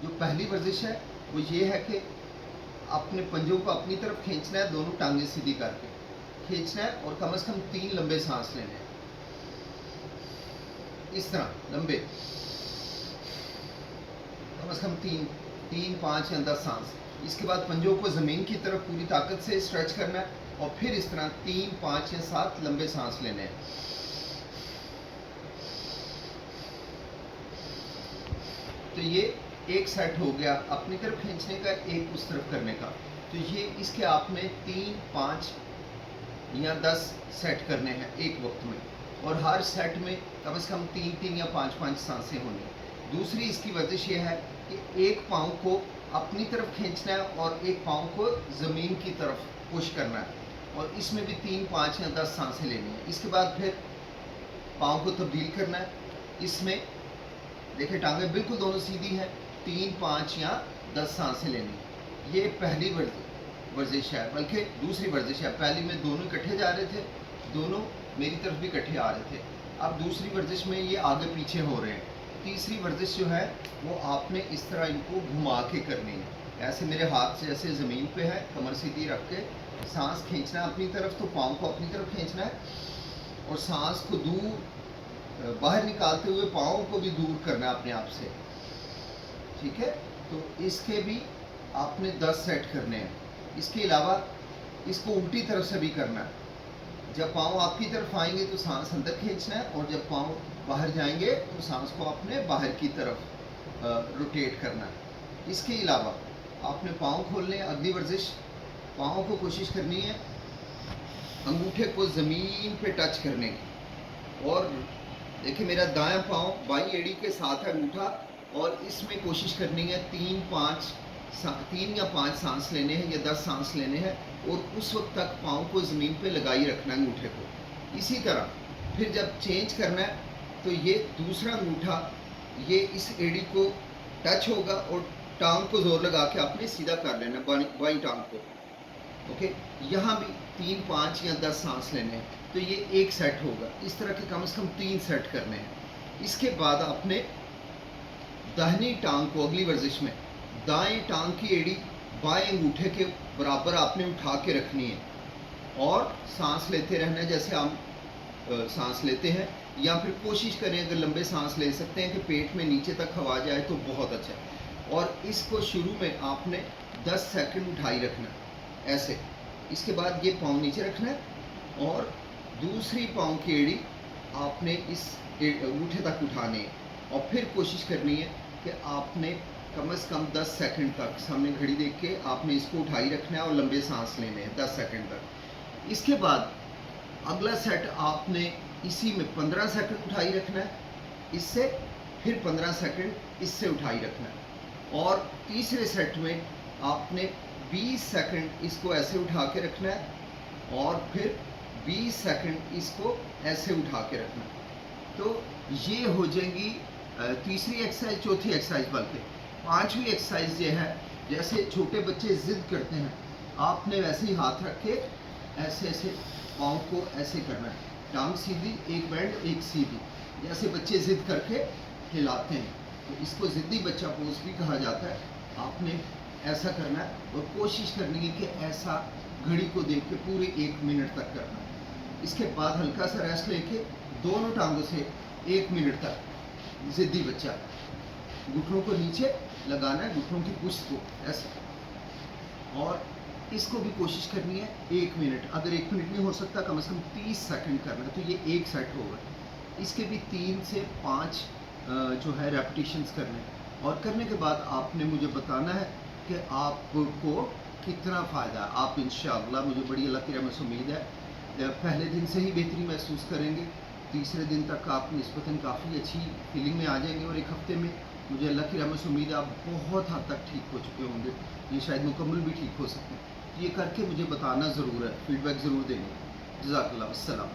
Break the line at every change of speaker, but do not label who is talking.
जो पहली वर्जिश है वो ये है कि अपने पंजों को अपनी तरफ खींचना है, दोनों टांगें सीधी करके खींचना है और कम से कम 3 लंबे सांस लेने हैं, इस तरह लंबे, कम से कम 3, 5 या 10 सांस। इसके बाद पंजों को ज़मीन की तरफ पूरी ताकत से स्ट्रेच करना है और फिर इस तरह 3, 5 या 7 लंबे सांस लेने हैं। तो ये एक सेट हो गया अपनी तरफ खींचने का, एक उस तरफ करने का। तो ये इसके आपने 3, 5 या 10 सेट करने हैं एक वक्त में, और हर सेट में कम से कम 3 या 5 सांसें होंगी। दूसरी इसकी वर्जिश ये है कि एक पाँव को अपनी तरफ खींचना है और एक पाँव को ज़मीन की तरफ पुश करना है, और इसमें भी 3, 5 या 10 सांसें लेनी है। इसके बाद फिर पाँव को तब्दील करना है। इसमें देखिए टांगें बिल्कुल दोनों सीधी हैं, 3, 5 या 10 सांसें लेनी है। ये पहली वर्जिश है, बल्कि दूसरी वर्जिश है। पहली में दोनों इकट्ठे जा रहे थे, दोनों मेरी तरफ भी इकट्ठे आ रहे थे। अब दूसरी वर्जिश में ये आगे पीछे हो रहे हैं। तीसरी वर्जिश जो है वो आपने इस तरह इनको घुमा के करनी है। ऐसे मेरे हाथ जैसे ज़मीन पे है, कमर सीधी रख के सांस खींचना है अपनी तरफ, तो पाँव को अपनी तरफ खींचना है और सांस को दूर बाहर निकालते हुए पाँव को भी दूर करना है अपने आप से। ठीक है, तो इसके भी आपने 10 सेट करने हैं। इसके अलावा इसको उल्टी तरफ से भी करना है। जब पाँव आपकी तरफ आएंगे तो सांस अंदर खींचना है, और जब पाँव बाहर जाएंगे तो सांस को आपने बाहर की तरफ रोटेट करना है। इसके अलावा आपने पाँव खोलने, अगली वर्जिश, पाँव को कोशिश करनी है अंगूठे को ज़मीन पे टच करने की। और देखिए मेरा दायां पाँव बाईं एड़ी के साथ है अंगूठा, और इसमें कोशिश करनी है 3 या 5 सांस लेने हैं या 10 सांस लेने हैं, और उस वक्त तक पाँव को ज़मीन पे लगाई रखना है अंगूठे को। इसी तरह फिर जब चेंज करना है तो ये दूसरा अंगूठा ये इस एड़ी को टच होगा और टांग को ज़ोर लगा के आपने सीधा कर लेना बाईं टांग को। ओके, यहाँ भी 3, 5 या 10 सांस लेने हैं, तो ये एक सेट होगा। इस तरह के कम से कम 3 सेट करने हैं। इसके बाद आपने दाहिनी टांग को अगली वर्जिश में दाएं टांग की एड़ी बाएं अंगूठे के बराबर आपने उठा के रखनी है, और सांस लेते रहना है जैसे हम सांस लेते हैं, या फिर कोशिश करें अगर लंबे सांस ले सकते हैं कि पेट में नीचे तक हवा जाए तो बहुत अच्छा है। और इसको शुरू में आपने 10 सेकंड उठाई रखना है ऐसे। इसके बाद ये पाँव नीचे रखना है और दूसरी पाँव की एड़ी आपने इस अंगूठे तक उठानी है, और फिर कोशिश करनी है कि आपने कम से कम 10 सेकंड तक सामने घड़ी देख के आपने इसको उठाई रखना है और लंबे सांस लेने हैं 10 सेकंड तक। इसके बाद अगला सेट आपने इसी में 15 सेकंड उठाई रखना है इससे, फिर 15 सेकंड इससे उठाई रखना है, और तीसरे सेट में आपने 20 सेकंड इसको ऐसे उठा के रखना है, और फिर 20 सेकंड इसको ऐसे उठा के रखना है। तो ये हो जाएगी तीसरी एक्सरसाइज। चौथी एक्सरसाइज बल्कि पांचवी एक्सरसाइज ये है, जैसे छोटे बच्चे जिद करते हैं, आपने वैसे ही हाथ रख के ऐसे ऐसे पाँव को ऐसे करना है, टांग सीधी, एक बैंड एक सीधी, जैसे बच्चे जिद करके हिलाते हैं, तो इसको ज़िद्दी बच्चा पोज भी कहा जाता है। आपने ऐसा करना है और कोशिश करनी है कि ऐसा घड़ी को देख के पूरे 1 मिनट तक करना है। इसके बाद हल्का सा रेस्ट लेके दोनों टांगों से 1 मिनट तक ज़िद्दी बच्चा घुटनों को नीचे लगाना है, घुटनों की पुश्त को ऐसे, और इसको भी कोशिश करनी है 1 मिनट। अगर 1 मिनट नहीं हो सकता कम से कम 30 सेकंड करना है, तो ये एक सेट होगा। इसके भी 3 से 5 जो है रेपिटेशंस करने हैं, और करने के बाद आपने मुझे बताना है कि आपको कितना फ़ायदा है। आप इंशाअल्लाह, मुझे बड़ी अल्लाह की रहमत से उम्मीद है, पहले दिन से ही बेहतरी महसूस करेंगे। तीसरे दिन तक आप निस्बतन काफ़ी अच्छी फीलिंग में आ जाएंगे, और 1 हफ़्ते में मुझे अल्लाह की रहमत से उम्मीद है आप बहुत हद तक ठीक हो चुके होंगे, ये शायद मुकम्मल भी ठीक हो सकते हैं। ये करके मुझे बताना ज़रूर है, फीडबैक ज़रूर देंगे। जज़ाकल्लाह, अस्सलाम।